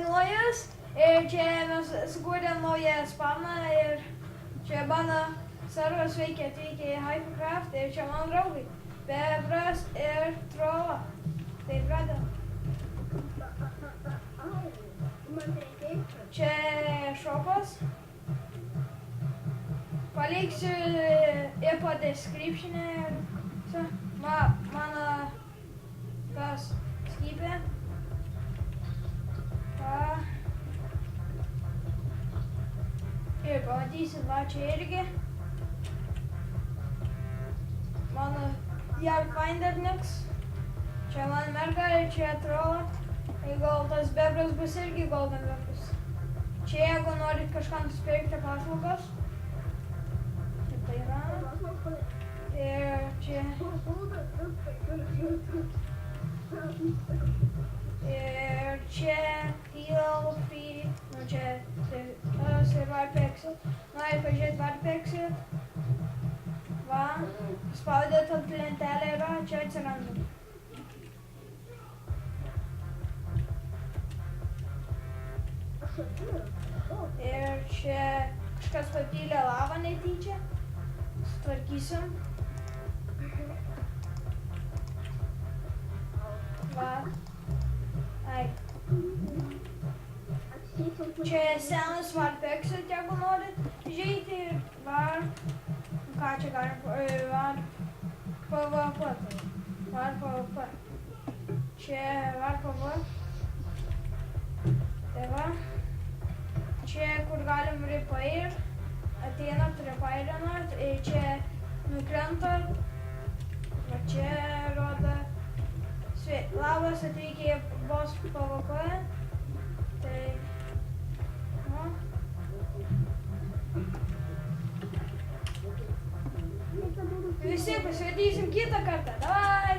naujas ir čia mes sukūrėm naują spawną ir čia mano serveris veikia atvykę į Hypercraft ir čia mano draugai. Bebras ir Trola. Tai pradedam. Čia šopas. Paliksiu info description'e ir mano tas skypė. Ir pamatysit, va čia irgi. Mano Yard Finder Nix. Čia mano merga ir čia Trola. Gal tas bebras bus irgi golden bebras. Čia jeigu norit kažkam nusipirkti paslaugos. Tai yra. Ir čia. Ir čia TLP. Nu čia tas ir Warpexit. Nori pažiūrėti Warpexit. Va. Spaudėt ant lentelę yra, čia atsiranda. Ir čia kažkas papylė lavą netyčia. Sutvarkysim. Va. Ai. Čia senas Warpexit, jeigu norit žeiti. Var. Ką čia galim? Var. PvP. Var PvP. Čia var PvP. Tai va. Čia kur galim repair, ateinat, repairinat, ir čia nukrentat, va čia rodo, labas atvykę į boss PvP, tai, va. Visi pasimatysim kitą kartą, davai!